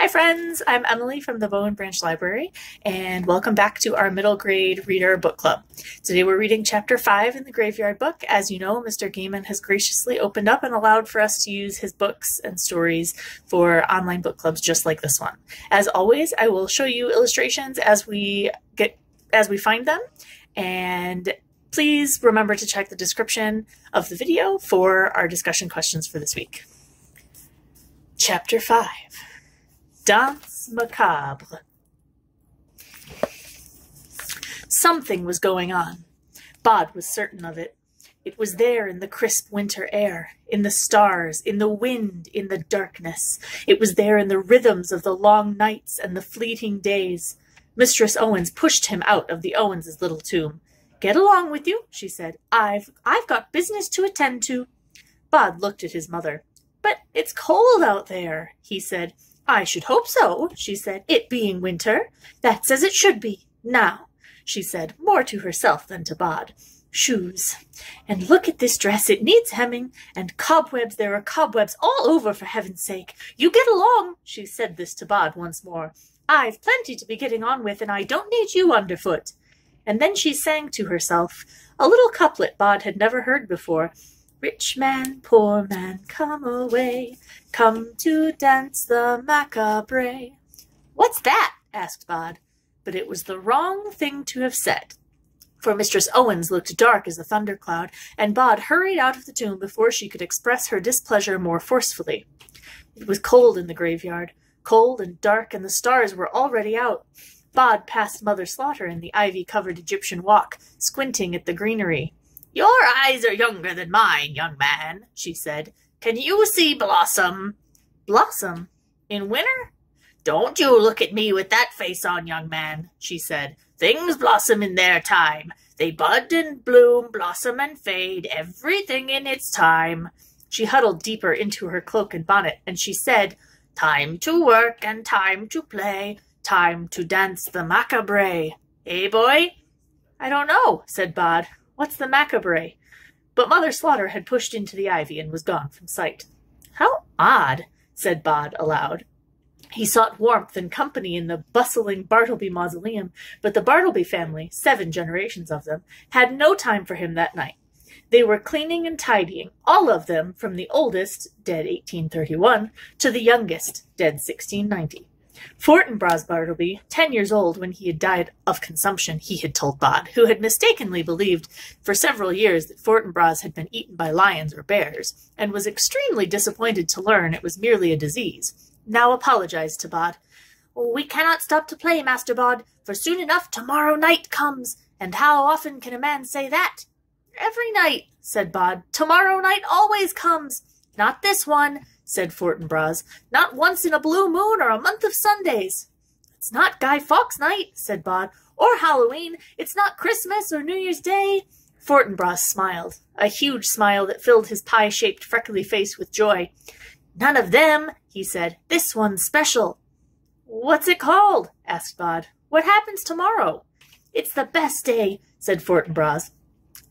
Hi friends, I'm Emily from the Bowen Branch Library, and welcome back to our middle grade reader book club. Today we're reading chapter 5 in the Graveyard book. As you know, Mr. Gaiman has graciously opened up and allowed for us to use his books and stories for online book clubs just like this one. As always, I will show you illustrations as we find them, and please remember to check the description of the video for our discussion questions for this week. Chapter 5. Danse Macabre. Something was going on. Bod was certain of it. It was there in the crisp winter air, in the stars, in the wind, in the darkness. It was there in the rhythms of the long nights and the fleeting days. Mistress Owens pushed him out of the Owens' little tomb. "Get along with you," she said. I've got business to attend to." Bod looked at his mother. "But it's cold out there," he said. "I should hope so," she said, "it being winter. That's as it should be. Now," she said, more to herself than to Bod, "shoes. And look at this dress, it needs hemming. And cobwebs, there are cobwebs all over, for heaven's sake. You get along," she said this to Bod once more. "I've plenty to be getting on with, and I don't need you underfoot." And then she sang to herself a little couplet Bod had never heard before. "Rich man, poor man, come away, come to dance the Macabray." "What's that?" asked Bod. But it was the wrong thing to have said, for Mistress Owens looked dark as a thundercloud, and Bod hurried out of the tomb before she could express her displeasure more forcefully. It was cold in the graveyard, cold and dark, and the stars were already out. Bod passed Mother Slaughter in the ivy-covered Egyptian walk, squinting at the greenery. "Your eyes are younger than mine, young man," she said. "Can you see blossom?" "Blossom? In winter?" "Don't you look at me with that face on, young man," she said. "Things blossom in their time. They bud and bloom, blossom and fade, everything in its time." She huddled deeper into her cloak and bonnet, and she said, "Time to work and time to play, time to dance the Macabray. Eh, boy?" "I don't know," said Bod. "What's the Macabray?" But Mother Slaughter had pushed into the ivy and was gone from sight. "How odd," said Bod aloud. He sought warmth and company in the bustling Bartleby mausoleum, but the Bartleby family, 7 generations of them, had no time for him that night. They were cleaning and tidying, all of them, from the oldest, dead 1831, to the youngest, dead 1690. Fortinbras Bartleby, 10 years old when he had died of consumption, he had told Bod, who had mistakenly believed for several years that Fortinbras had been eaten by lions or bears, and was extremely disappointed to learn it was merely a disease, now apologized to Bod. "We cannot stop to play, Master Bod, for soon enough tomorrow night comes. And how often can a man say that?" "Every night," said Bod. "Tomorrow night always comes." "Not this one," said Fortinbras. "Not once in a blue moon or a month of Sundays." "It's not Guy Fawkes night," said Bod, "or Halloween. It's not Christmas or New Year's Day." Fortinbras smiled, a huge smile that filled his pie-shaped freckly face with joy. "None of them," he said. "This one's special." "What's it called?" asked Bod. "What happens tomorrow?" "It's the best day," said Fortinbras.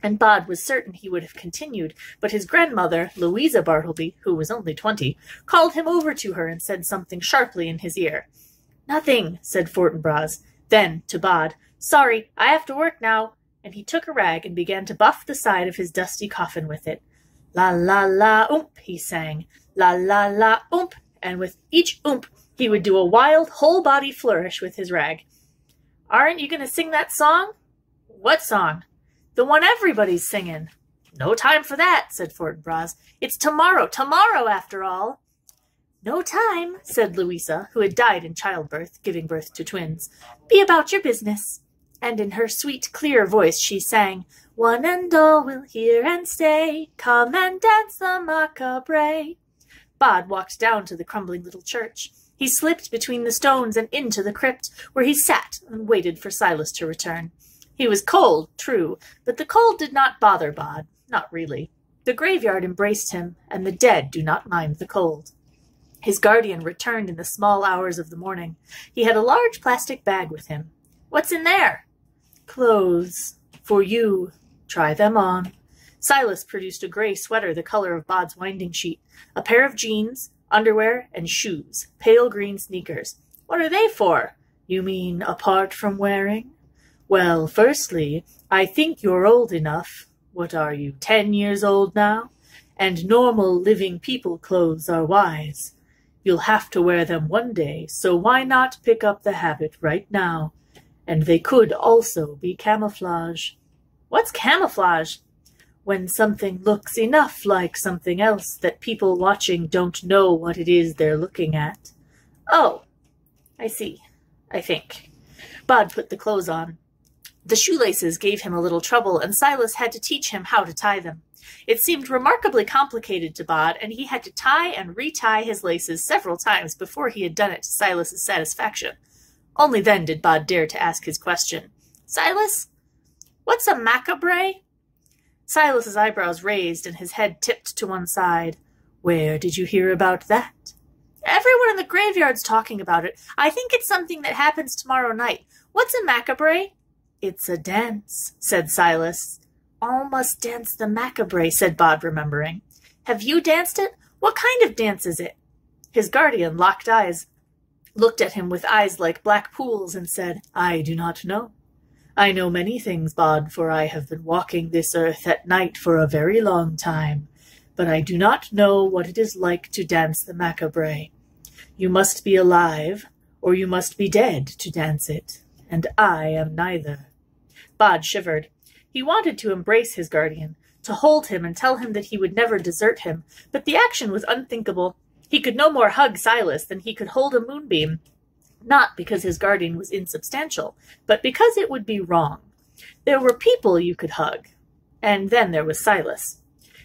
And Bod was certain he would have continued, but his grandmother, Louisa Bartleby, who was only 20, called him over to her and said something sharply in his ear. "Nothing," said Fortinbras. Then, to Bod, "Sorry, I have to work now," and he took a rag and began to buff the side of his dusty coffin with it. "La la la oomp," he sang. "La la la oomp," and with each oomp he would do a wild whole-body flourish with his rag. "Aren't you going to sing that song?" "What song?" "The one everybody's singing." "No time for that," said Fortinbras. "It's tomorrow after all." "No time," said Louisa, who had died in childbirth, giving birth to twins. "Be about your business." And in her sweet, clear voice she sang, "One and all will hear and stay, come and dance the Macabray." Bod walked down to the crumbling little church. He slipped between the stones and into the crypt, where he sat and waited for Silas to return. He was cold, true, but the cold did not bother Bod, not really. The graveyard embraced him, and the dead do not mind the cold. His guardian returned in the small hours of the morning. He had a large plastic bag with him. "What's in there?" "Clothes. For you. Try them on." Silas produced a gray sweater the color of Bod's winding sheet, a pair of jeans, underwear, and shoes, pale green sneakers. What are they for? You mean apart from wearing? Well, firstly, I think you're old enough. What are you, 10 years old now? And normal living people clothes are wise. You'll have to wear them one day, so why not pick up the habit right now? And they could also be camouflage. What's camouflage? When something looks enough like something else that people watching don't know what it is they're looking at. Oh, I see, I think. Bod put the clothes on. The shoelaces gave him a little trouble, and Silas had to teach him how to tie them. It seemed remarkably complicated to Bod, and he had to tie and retie his laces several times before he had done it to Silas's satisfaction. Only then did Bod dare to ask his question. Silas, what's a Macabray? Silas's eyebrows raised and his head tipped to one side. Where did you hear about that? Everyone in the graveyard's talking about it. I think it's something that happens tomorrow night. What's a Macabray? It's a dance, said Silas. All must dance the Macabray, said Bod, remembering. Have you danced it? What kind of dance is it? His guardian locked eyes, looked at him with eyes like black pools, and said, I do not know. I know many things, Bod, for I have been walking this earth at night for a very long time, but I do not know what it is like to dance the Macabray. You must be alive, or you must be dead to dance it, and I am neither. Bod shivered. He wanted to embrace his guardian, to hold him and tell him that he would never desert him, but the action was unthinkable. He could no more hug Silas than he could hold a moonbeam, not because his guardian was insubstantial, but because it would be wrong. There were people you could hug, and then there was Silas.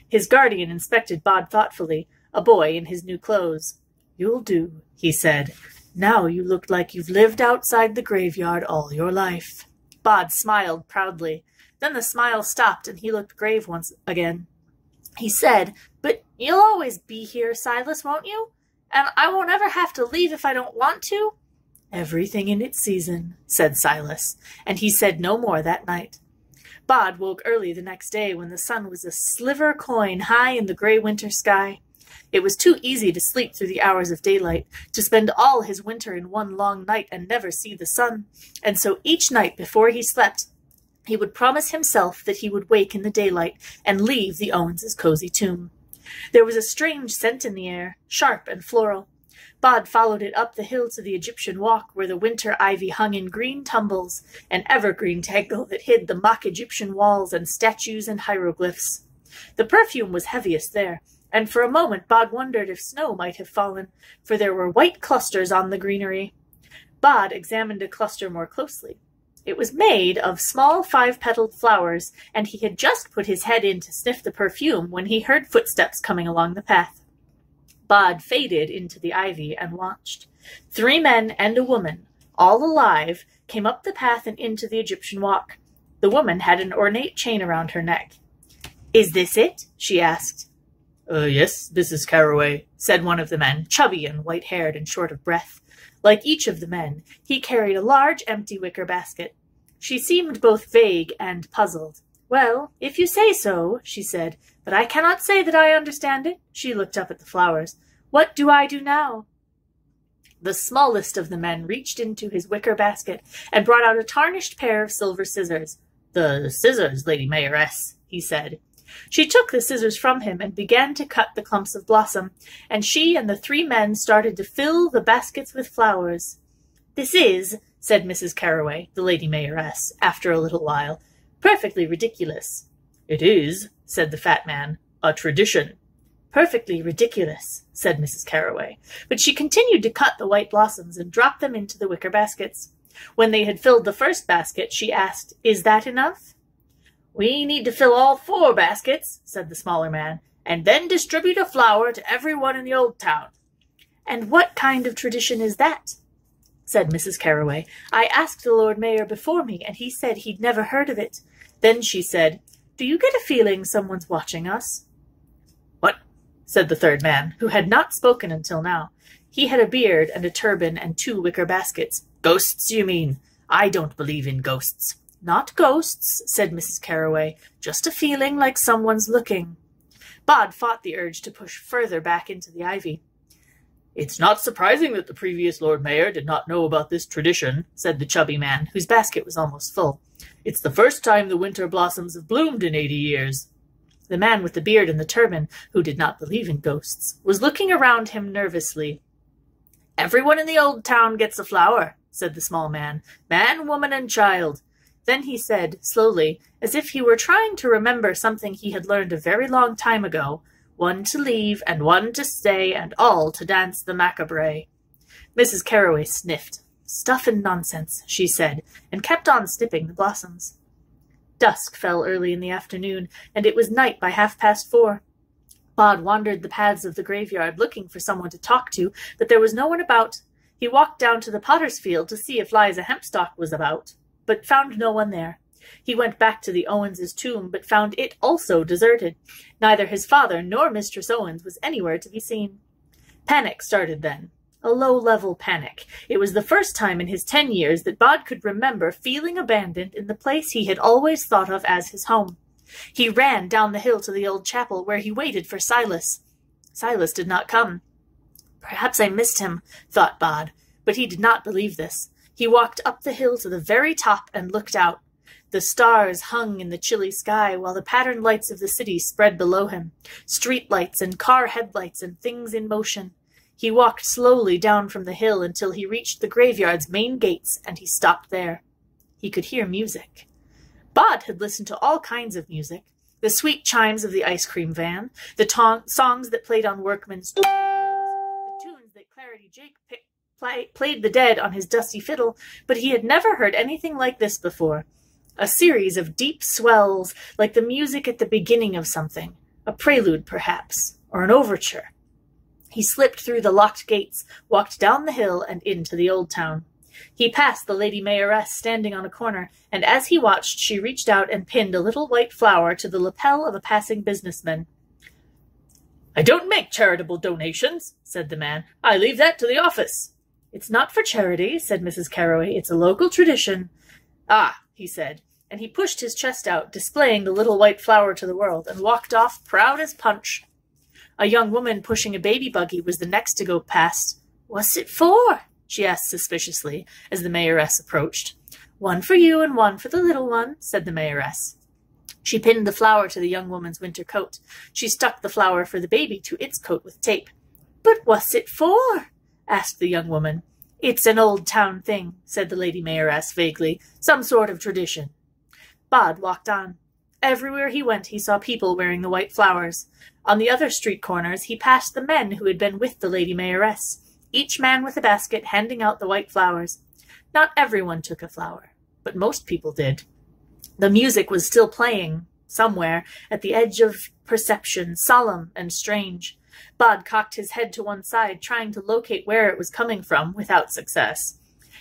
His guardian inspected Bod thoughtfully, a boy in his new clothes. You'll do, he said. Now you look like you've lived outside the graveyard all your life. Bod smiled proudly. Then the smile stopped, and he looked grave once again. He said, But you'll always be here, Silas, won't you? And I won't ever have to leave if I don't want to? Everything in its season, said Silas, and he said no more that night. Bod woke early the next day when the sun was a sliver coin high in the gray winter sky. It was too easy to sleep through the hours of daylight, to spend all his winter in one long night and never see the sun, and so each night before he slept, he would promise himself that he would wake in the daylight and leave the Owens' cozy tomb. There was a strange scent in the air, sharp and floral. Bod followed it up the hill to the Egyptian walk, where the winter ivy hung in green tumbles, an evergreen tangle that hid the mock Egyptian walls and statues and hieroglyphs. The perfume was heaviest there, and for a moment Bod wondered if snow might have fallen, for there were white clusters on the greenery. Bod examined a cluster more closely. It was made of small 5-petaled flowers, and he had just put his head in to sniff the perfume when he heard footsteps coming along the path. Bod faded into the ivy and watched. 3 men and a woman, all alive, came up the path and into the Egyptian walk. The woman had an ornate chain around her neck. Is this it? She asked. Yes, Mrs. Carraway, said one of the men, chubby and white-haired and short of breath. Like each of the men, he carried a large empty wicker basket. She seemed both vague and puzzled. Well, if you say so, she said, but I cannot say that I understand it. She looked up at the flowers. What do I do now? The smallest of the men reached into his wicker basket and brought out a tarnished pair of silver scissors. The scissors, Lady Mayoress, he said. She took the scissors from him and began to cut the clumps of blossom, and she and the 3 men started to fill the baskets with flowers. This is, said Mrs. Carraway, the Lady Mayoress, after a little while, perfectly ridiculous. It is, said the fat man, a tradition. Perfectly ridiculous, said Mrs. Carraway, but she continued to cut the white blossoms and drop them into the wicker baskets. When they had filled the first basket, she asked, Is that enough? We need to fill all 4 baskets, said the smaller man, and then distribute a flower to everyone in the old town. And what kind of tradition is that? Said Mrs. Carraway. I asked the Lord Mayor before me, and he said he'd never heard of it. Then she said, Do you get a feeling someone's watching us? What? Said the 3rd man, who had not spoken until now. He had a beard and a turban and 2 wicker baskets. Ghosts, you mean? I don't believe in ghosts. Not ghosts, said Mrs. Carraway, just a feeling like someone's looking. Bod fought the urge to push further back into the ivy. "It's not surprising that the previous Lord Mayor did not know about this tradition," said the chubby man, whose basket was almost full. "It's the first time the winter blossoms have bloomed in 80 years. The man with the beard and the turban, who did not believe in ghosts, was looking around him nervously. "Everyone in the old town gets a flower," said the small man, "man, woman, and child." Then he said, slowly, as if he were trying to remember something he had learned a very long time ago, "One to leave, and one to stay, and all to dance the Macabray." Mrs. Carroway sniffed. "Stuff and nonsense," she said, and kept on snipping the blossoms. Dusk fell early in the afternoon, and it was night by 4:30. Bod wandered the paths of the graveyard looking for someone to talk to, but there was no one about. He walked down to the potter's field to see if Liza Hempstock was about, but found no one there. He went back to the Owens' tomb, but found it also deserted. Neither his father nor Mistress Owens was anywhere to be seen. Panic started then. A low-level panic. It was the first time in his 10 years that Bod could remember feeling abandoned in the place he had always thought of as his home. He ran down the hill to the old chapel, where he waited for Silas. Silas did not come. "Perhaps I missed him," thought Bod, but he did not believe this. He walked up the hill to the very top and looked out. The stars hung in the chilly sky, while the patterned lights of the city spread below him, street lights and car headlights and things in motion. He walked slowly down from the hill until he reached the graveyard's main gates, and he stopped there. He could hear music. Bod had listened to all kinds of music, the sweet chimes of the ice cream van, the songs that played on workmen's toy wheels, the tunes that Clarity Jake played the dead on his dusty fiddle, but he had never heard anything like this before. A series of deep swells, like the music at the beginning of something, a prelude perhaps, or an overture. He slipped through the locked gates, walked down the hill and into the old town. He passed the Lady Mayoress standing on a corner, and as he watched, she reached out and pinned a little white flower to the lapel of a passing businessman. "I don't make charitable donations," said the man. "I leave that to the office." "It's not for charity," said Mrs. Carroway. "It's a local tradition." "Ah," he said, and he pushed his chest out, displaying the little white flower to the world, and walked off proud as Punch. A young woman pushing a baby buggy was the next to go past. "What's it for?" she asked suspiciously, as the mayoress approached. "One for you and one for the little one," said the mayoress. She pinned the flower to the young woman's winter coat. She stuck the flower for the baby to its coat with tape. "But what's it for?" asked the young woman. "It's an old town thing," said the Lady Mayoress vaguely. "Some sort of tradition." Bod walked on. Everywhere he went he saw people wearing the white flowers. On the other street corners he passed the men who had been with the Lady Mayoress, each man with a basket handing out the white flowers. Not everyone took a flower, but most people did. The music was still playing, somewhere, at the edge of perception, solemn and strange. Bod cocked his head to one side, trying to locate where it was coming from, without success.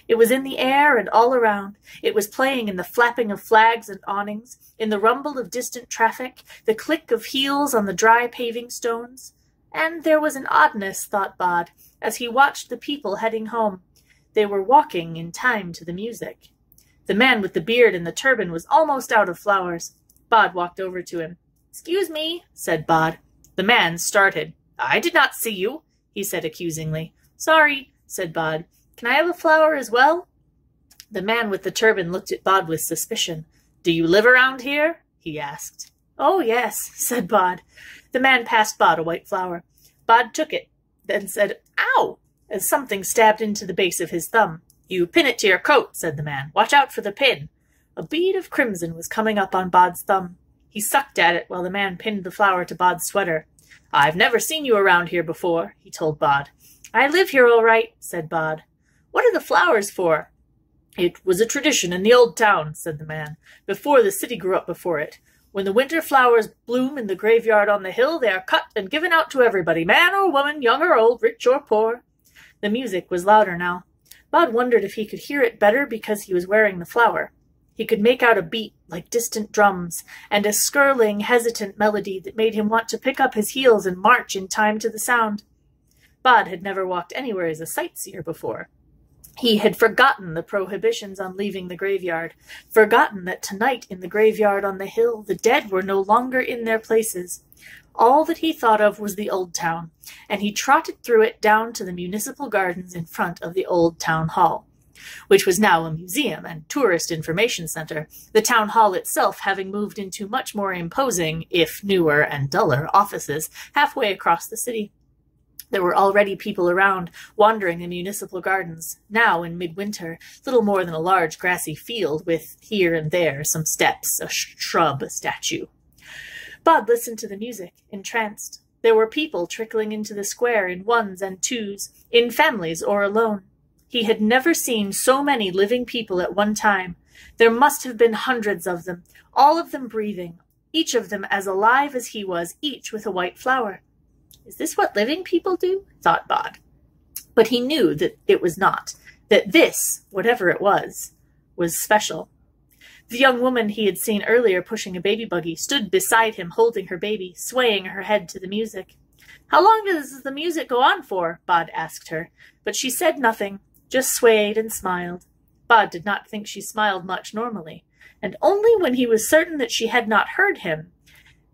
It was in the air and all around. It was playing in the flapping of flags and awnings, in the rumble of distant traffic, the click of heels on the dry paving stones. And there was an oddness, thought Bod, as he watched the people heading home. They were walking in time to the music. The man with the beard and the turban was almost out of flowers. Bod walked over to him. "Excuse me," said Bod. The man started. "I did not see you," he said accusingly. "Sorry," said Bod. "Can I have a flower as well?" The man with the turban looked at Bod with suspicion. "Do you live around here?" he asked. "Oh, yes," said Bod. The man passed Bod a white flower. Bod took it, then said, "Ow!" as something stabbed into the base of his thumb. "You pin it to your coat," said the man. "Watch out for the pin." A bead of crimson was coming up on Bod's thumb. He sucked at it while the man pinned the flower to Bod's sweater. "I've never seen you around here before," he told Bod. "I live here all right," said Bod. "What are the flowers for?" "It was a tradition in the old town," said the man, "before the city grew up before it. When the winter flowers bloom in the graveyard on the hill, they are cut and given out to everybody, man or woman, young or old, rich or poor." The music was louder now. Bod wondered if he could hear it better because he was wearing the flower. He could make out a beat like distant drums, and a skirling, hesitant melody that made him want to pick up his heels and march in time to the sound. Bod had never walked anywhere as a sightseer before. He had forgotten the prohibitions on leaving the graveyard, forgotten that tonight in the graveyard on the hill the dead were no longer in their places. All that he thought of was the old town, and he trotted through it down to the municipal gardens in front of the old town hall, which was now a museum and tourist information center, the town hall itself having moved into much more imposing, if newer and duller, offices halfway across the city. There were already people around, wandering the municipal gardens, now in midwinter, little more than a large grassy field with, here and there, some steps, a shrub, a statue. Bod listened to the music, entranced. There were people trickling into the square in ones and twos, in families or alone. He had never seen so many living people at one time. There must have been hundreds of them, all of them breathing, each of them as alive as he was, each with a white flower. Is this what living people do? Thought Bod. But he knew that it was not, that this, whatever it was special. The young woman he had seen earlier pushing a baby buggy stood beside him holding her baby, swaying her head to the music. How long does the music go on for? Bod asked her, but she said nothing, just swayed and smiled. Bod did not think she smiled much normally, and only when he was certain that she had not heard him,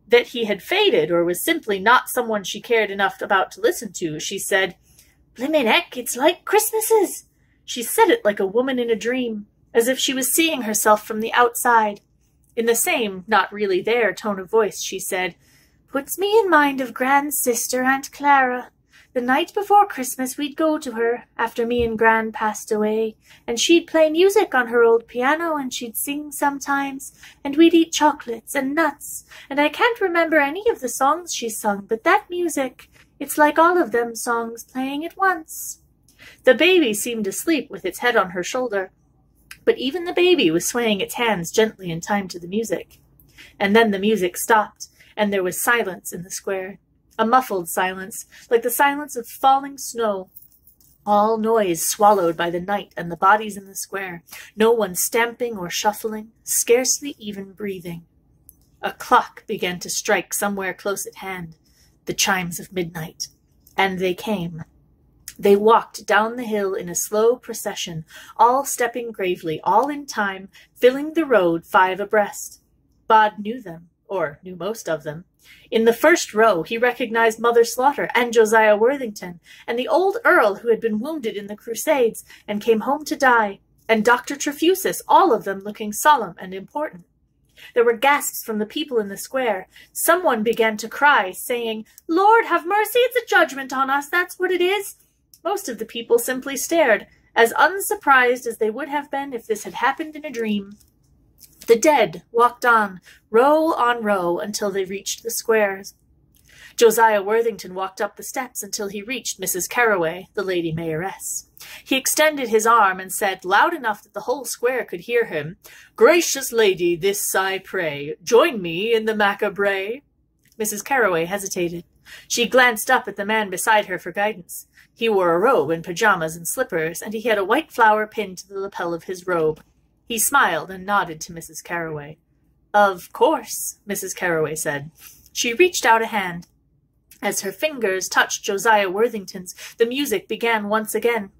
that he had faded or was simply not someone she cared enough about to listen to, she said, "Blimmin' heck, it's like Christmases." She said it like a woman in a dream, as if she was seeing herself from the outside. In the same, not really there, tone of voice, she said, "Puts me in mind of Gran's sister, Aunt Clara. The night before Christmas we'd go to her, after me and Gran passed away, and she'd play music on her old piano, and she'd sing sometimes, and we'd eat chocolates and nuts, and I can't remember any of the songs she sung, but that music, it's like all of them songs playing at once." The baby seemed asleep with its head on her shoulder, but even the baby was swaying its hands gently in time to the music. And then the music stopped, and there was silence in the square. A muffled silence, like the silence of falling snow. All noise swallowed by the night and the bodies in the square. No one stamping or shuffling, scarcely even breathing. A clock began to strike somewhere close at hand, the chimes of midnight. And they came. They walked down the hill in a slow procession, all stepping gravely, all in time, filling the road 5 abreast. Bod knew them, or knew most of them. In the first row he recognized Mother Slaughter and Josiah Worthington, and the old Earl who had been wounded in the Crusades and came home to die, and Dr. Trefusis, all of them looking solemn and important. There were gasps from the people in the square. Someone began to cry, saying, "Lord, have mercy, it's a judgment on us, that's what it is." Most of the people simply stared, as unsurprised as they would have been if this had happened in a dream. The dead walked on row, until they reached the squares. Josiah Worthington walked up the steps until he reached Mrs. Carroway, the Lady Mayoress. He extended his arm and said, loud enough that the whole square could hear him, "Gracious lady, this I pray, join me in the Macabray." Mrs. Carroway hesitated. She glanced up at the man beside her for guidance. He wore a robe and pajamas and slippers, and he had a white flower pinned to the lapel of his robe. He smiled and nodded to Mrs. Carroway. "Of course," Mrs. Carroway said. She reached out a hand. As her fingers touched Josiah Worthington's, the music began once again.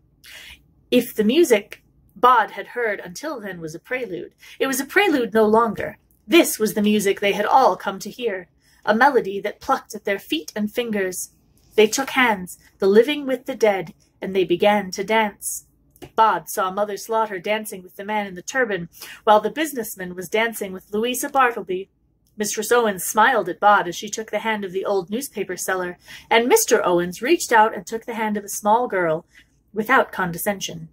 If the music Bod had heard until then was a prelude, it was a prelude no longer. This was the music they had all come to hear, a melody that plucked at their feet and fingers. They took hands, the living with the dead, and they began to dance. Bod saw Mother Slaughter dancing with the man in the turban, while the businessman was dancing with Louisa Bartleby. Mistress Owens smiled at Bod as she took the hand of the old newspaper seller, and Mr. Owens reached out and took the hand of a small girl, without condescension.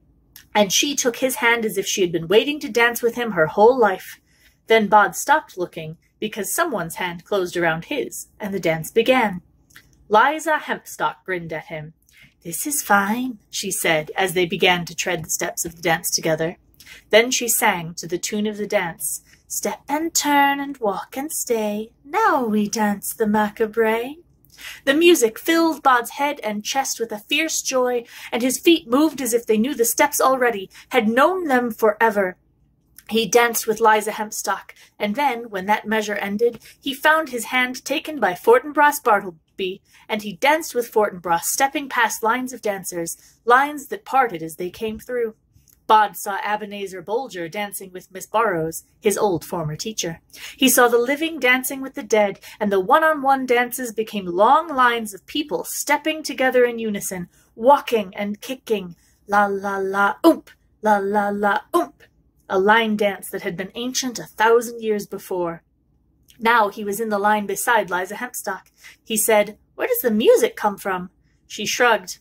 And she took his hand as if she had been waiting to dance with him her whole life. Then Bod stopped looking, because someone's hand closed around his, and the dance began. Liza Hempstock grinned at him. "This is fine," she said, as they began to tread the steps of the dance together. Then she sang, to the tune of the dance, "Step and turn and walk and stay, now we dance the Macabray." The music filled Bod's head and chest with a fierce joy, and his feet moved as if they knew the steps already, had known them forever. He danced with Liza Hempstock, and then, when that measure ended, he found his hand taken by Fortinbras Bartleby, and he danced with Fortinbras, stepping past lines of dancers, lines that parted as they came through. Bod saw Ebenezer Bolger dancing with Miss Burrows, his old former teacher. He saw the living dancing with the dead, and the one-on-one dances became long lines of people stepping together in unison, walking and kicking, la la la oomp, la la la oomp, a line dance that had been ancient 1,000 years before. Now he was in the line beside Liza Hempstock. He said, "Where does the music come from?" She shrugged.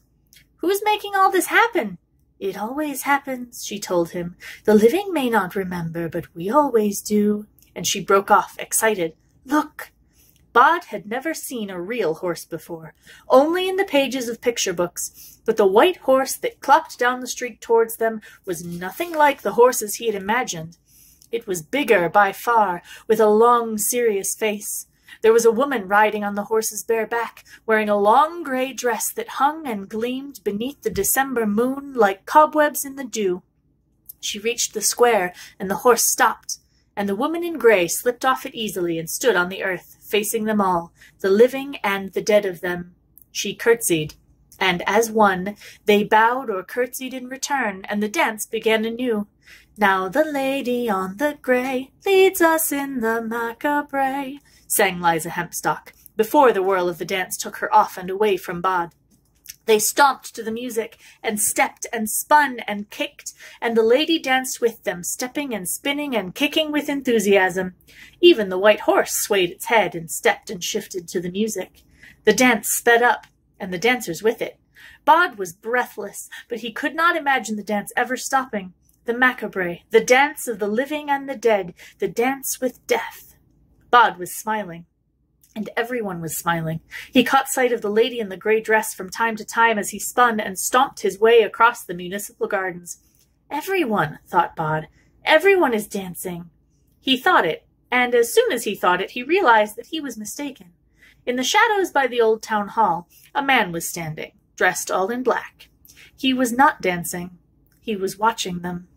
"Who's making all this happen?" "It always happens," she told him. "The living may not remember, but we always do." And she broke off, excited. "Look!" Bod had never seen a real horse before, only in the pages of picture books, but the white horse that clopped down the street towards them was nothing like the horses he had imagined. It was bigger by far, with a long, serious face. There was a woman riding on the horse's bare back, wearing a long grey dress that hung and gleamed beneath the December moon like cobwebs in the dew. She reached the square, and the horse stopped, and the woman in grey slipped off it easily and stood on the earth, facing them all, the living and the dead of them. She curtsied, and as one, they bowed or curtsied in return, and the dance began anew. "Now the lady on the grey leads us in the Macabray," sang Liza Hempstock, before the whirl of the dance took her off and away from Bod. They stomped to the music, and stepped and spun and kicked, and the lady danced with them, stepping and spinning and kicking with enthusiasm. Even the white horse swayed its head and stepped and shifted to the music. The dance sped up, and the dancers with it. Bod was breathless, but he could not imagine the dance ever stopping. The Macabray, the dance of the living and the dead, the dance with death. Bod was smiling, and everyone was smiling. He caught sight of the lady in the grey dress from time to time as he spun and stomped his way across the municipal gardens. "Everyone," thought Bod, "everyone is dancing." He thought it, and as soon as he thought it, he realized that he was mistaken. In the shadows by the old town hall, a man was standing, dressed all in black. He was not dancing. He was watching them.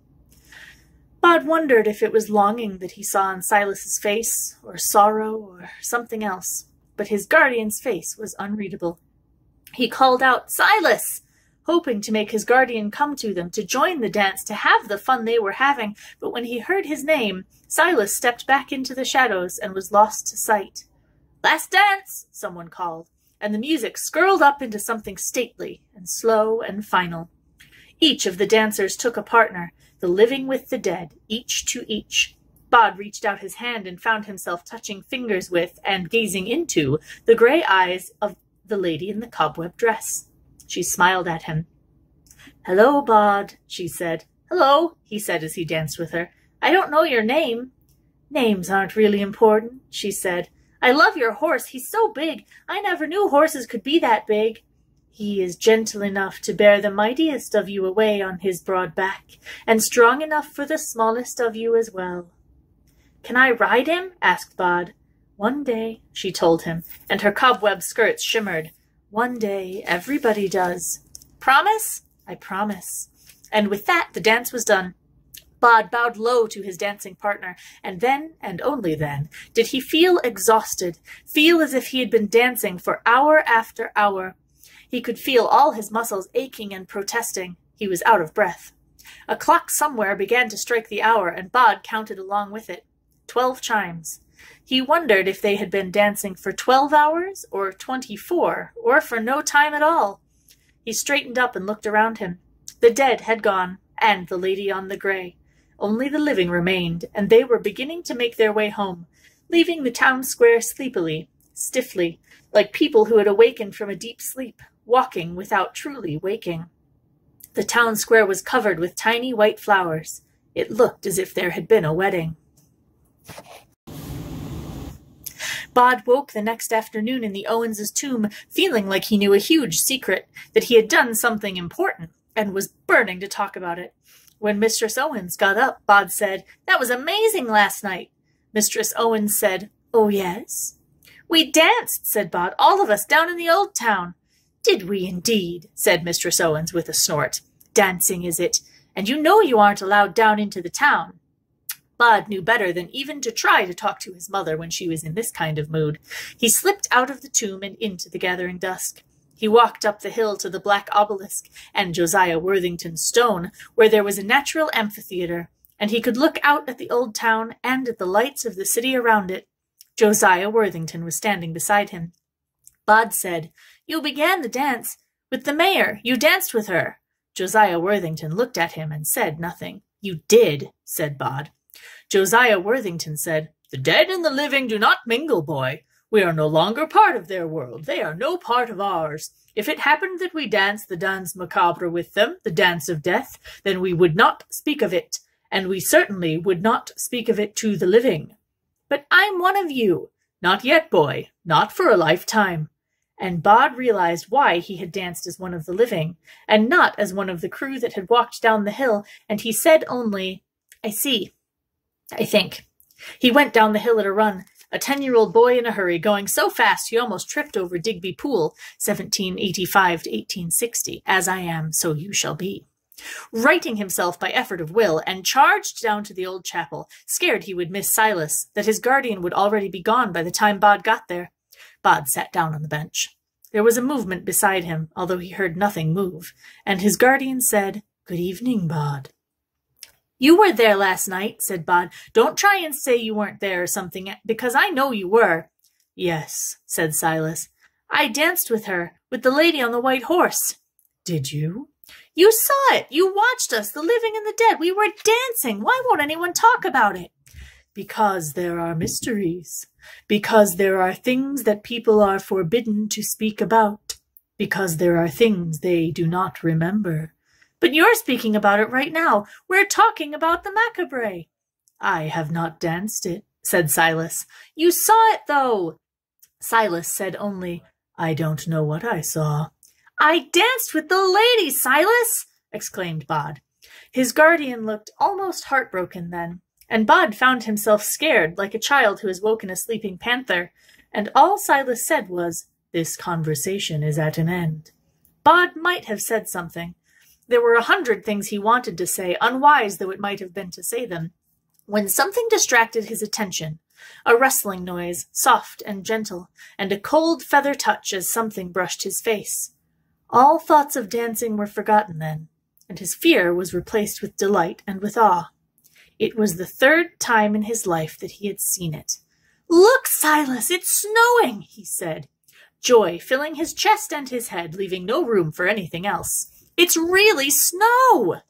Bod wondered if it was longing that he saw on Silas's face, or sorrow, or something else, but his guardian's face was unreadable. He called out, "Silas!" hoping to make his guardian come to them, to join the dance, to have the fun they were having, but when he heard his name, Silas stepped back into the shadows and was lost to sight. "Last dance!" someone called, and the music skirled up into something stately and slow and final. Each of the dancers took a partner, the living with the dead, each to each. Bod reached out his hand and found himself touching fingers with, and gazing into, the grey eyes of the lady in the cobweb dress. She smiled at him. "Hello, Bod," she said. "Hello," he said as he danced with her. "I don't know your name." "Names aren't really important," she said. "I love your horse. He's so big. I never knew horses could be that big." "He is gentle enough to bear the mightiest of you away on his broad back, and strong enough for the smallest of you as well." "Can I ride him?" asked Bod. "One day," she told him, and her cobweb skirts shimmered. "One day, everybody does." "Promise?" "I promise." And with that, the dance was done. Bod bowed low to his dancing partner, and then, and only then, did he feel exhausted, feel as if he had been dancing for hour after hour. He could feel all his muscles aching and protesting. He was out of breath. A clock somewhere began to strike the hour, and Bod counted along with it. 12 chimes. He wondered if they had been dancing for 12 hours, or 24, or for no time at all. He straightened up and looked around him. The dead had gone, and the lady on the grey. Only the living remained, and they were beginning to make their way home, leaving the town square sleepily, stiffly, like people who had awakened from a deep sleep, walking without truly waking. The town square was covered with tiny white flowers. It looked as if there had been a wedding. Bod woke the next afternoon in the Owens' tomb, feeling like he knew a huge secret, that he had done something important, and was burning to talk about it. When Mistress Owens got up, Bod said, "That was amazing last night." Mistress Owens said, "Oh, yes?" "We danced," said Bod, "all of us down in the old town." "Did we indeed?" said Mistress Owens with a snort. "Dancing, is it? And you know you aren't allowed down into the town." Bod knew better than even to try to talk to his mother when she was in this kind of mood. He slipped out of the tomb and into the gathering dusk. He walked up the hill to the black obelisk and Josiah Worthington's stone, where there was a natural amphitheatre, and he could look out at the old town and at the lights of the city around it. Josiah Worthington was standing beside him. Bod said, "You began the dance with the mayor. You danced with her." Josiah Worthington looked at him and said nothing. "You did," said Bod. Josiah Worthington said, "The dead and the living do not mingle, boy. We are no longer part of their world. They are no part of ours. If it happened that we danced the danse macabre with them, the dance of death, then we would not speak of it, and we certainly would not speak of it to the living. But I'm one of you. Not yet, boy. Not for a lifetime." And Bod realized why he had danced as one of the living, and not as one of the crew that had walked down the hill, and he said only, "I see. I think." He went down the hill at a run, a 10-year-old boy in a hurry, going so fast he almost tripped over Digby Pool, 1785 to 1860, as I am, so you shall be. Righting himself by effort of will, and charged down to the old chapel, scared he would miss Silas, that his guardian would already be gone by the time Bod got there. Bod sat down on the bench. There was a movement beside him, although he heard nothing move, and his guardian said, "Good evening, Bod." "You were there last night," said Bod. "Don't try and say you weren't there or something, because I know you were." "Yes," said Silas. "I danced with her, with the lady on the white horse." "Did you?" "You saw it. You watched us, the living and the dead. We were dancing. Why won't anyone talk about it?" "Because there are mysteries. Because there are things that people are forbidden to speak about. Because there are things they do not remember." "But you're speaking about it right now. We're talking about the Macabray." "I have not danced it," said Silas. "You saw it, though." Silas said only, "I don't know what I saw." "I danced with the lady, Silas!" exclaimed Bod. His guardian looked almost heartbroken then, and Bod found himself scared like a child who has woken a sleeping panther, and all Silas said was, "This conversation is at an end." Bod might have said something. There were 100 things he wanted to say, unwise though it might have been to say them, when something distracted his attention, a rustling noise, soft and gentle, and a cold feather touch as something brushed his face. All thoughts of dancing were forgotten then, and his fear was replaced with delight and with awe. It was the 3rd time in his life that he had seen it. "Look, Silas, it's snowing," he said, joy filling his chest and his head, leaving no room for anything else. "It's really snow!"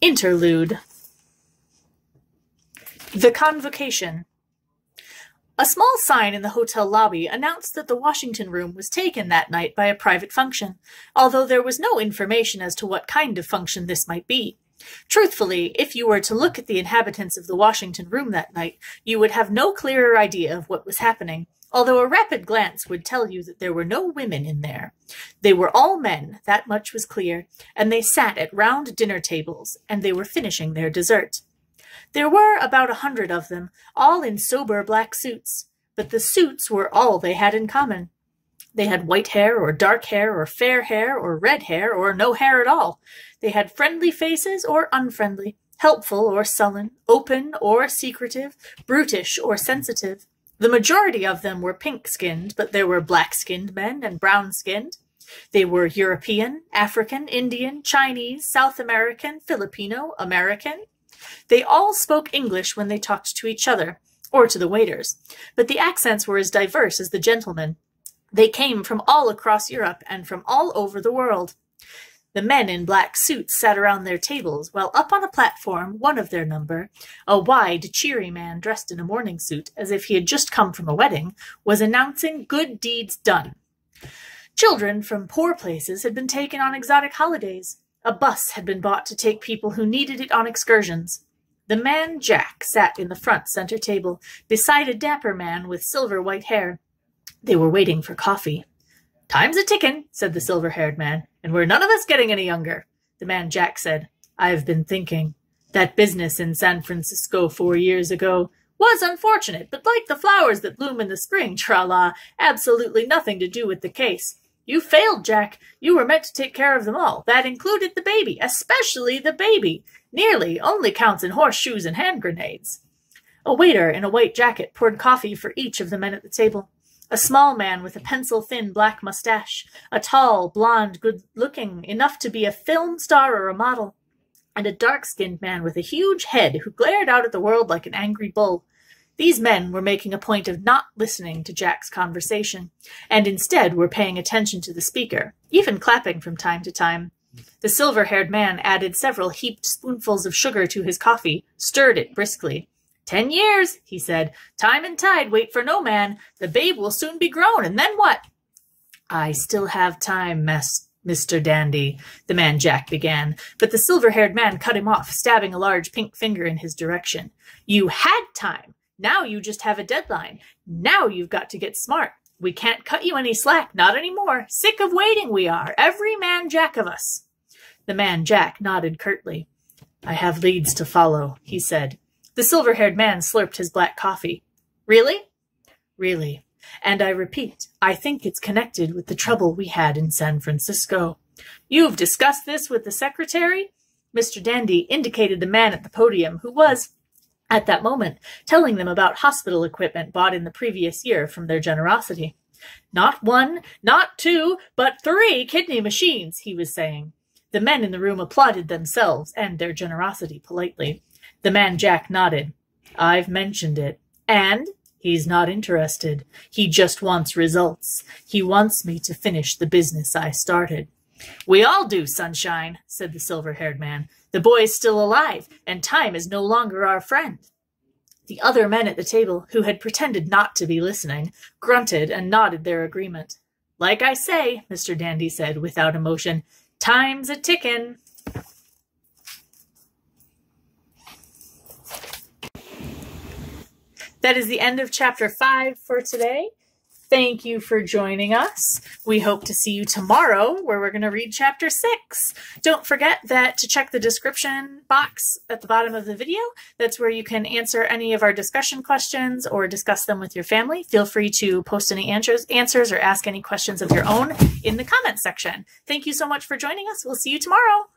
Interlude. The Convocation. A small sign in the hotel lobby announced that the Washington room was taken that night by a private function, although there was no information as to what kind of function this might be. Truthfully, if you were to look at the inhabitants of the Washington room that night, you would have no clearer idea of what was happening, although a rapid glance would tell you that there were no women in there. They were all men, that much was clear, and they sat at round dinner tables, and they were finishing their dessert. There were about 100 of them, all in sober black suits, but the suits were all they had in common. They had white hair, or dark hair, or fair hair, or red hair, or no hair at all. They had friendly faces or unfriendly, helpful or sullen, open or secretive, brutish or sensitive. The majority of them were pink-skinned, but there were black-skinned men and brown-skinned. They were European, African, Indian, Chinese, South American, Filipino, American. They all spoke English when they talked to each other, or to the waiters, but the accents were as diverse as the gentlemen. They came from all across Europe and from all over the world. The men in black suits sat around their tables, while up on a platform, one of their number, a wide, cheery man dressed in a morning suit, as if he had just come from a wedding, was announcing good deeds done. Children from poor places had been taken on exotic holidays. A bus had been bought to take people who needed it on excursions. The man Jack sat in the front center table, beside a dapper man with silver-white hair. They were waiting for coffee. "Time's a-tickin'," said the silver-haired man, "and we're none of us getting any younger." The man Jack said, "I've been thinking. That business in San Francisco 4 years ago was unfortunate, but like the flowers that bloom in the spring, tra-la, absolutely nothing to do with the case. You failed, Jack. You were meant to take care of them all. That included the baby, especially the baby. Nearly only counts in horseshoes and hand grenades." A waiter in a white jacket poured coffee for each of the men at the table. A small man with a pencil-thin black mustache, a tall, blonde, good-looking, enough to be a film star or a model, and a dark-skinned man with a huge head who glared out at the world like an angry bull. These men were making a point of not listening to Jack's conversation, and instead were paying attention to the speaker, even clapping from time to time. The silver-haired man added several heaped spoonfuls of sugar to his coffee, stirred it briskly. 10 years, he said. Time and tide wait for no man. The babe will soon be grown, and then what? I still have time, Mr. Dandy, the man Jack began, but the silver-haired man cut him off, stabbing a large pink finger in his direction. You had time. Now you just have a deadline. Now you've got to get smart. We can't cut you any slack, not anymore. Sick of waiting we are, every man Jack of us. The man Jack nodded curtly. I have leads to follow, he said. The silver-haired man slurped his black coffee. Really? Really. And I repeat, I think it's connected with the trouble we had in San Francisco. You've discussed this with the secretary? Mr. Dandy indicated the man at the podium who was, at that moment, telling them about hospital equipment bought in the previous year from their generosity. Not 1, not 2, but 3 kidney machines, he was saying. The men in the room applauded themselves and their generosity politely. The man Jack nodded. I've mentioned it. And he's not interested. He just wants results. He wants me to finish the business I started. We all do, Sunshine, said the silver-haired man. The boy's still alive, and time is no longer our friend. The other men at the table, who had pretended not to be listening, grunted and nodded their agreement. Like I say, Mr. Dandy said without emotion, time's a-tickin'. That is the end of Chapter 5 for today. Thank you for joining us. We hope to see you tomorrow, where we're going to read Chapter 6. Don't forget that to check the description box at the bottom of the video. That's where you can answer any of our discussion questions or discuss them with your family. Feel free to post any answers or ask any questions of your own in the comments section. Thank you so much for joining us. We'll see you tomorrow.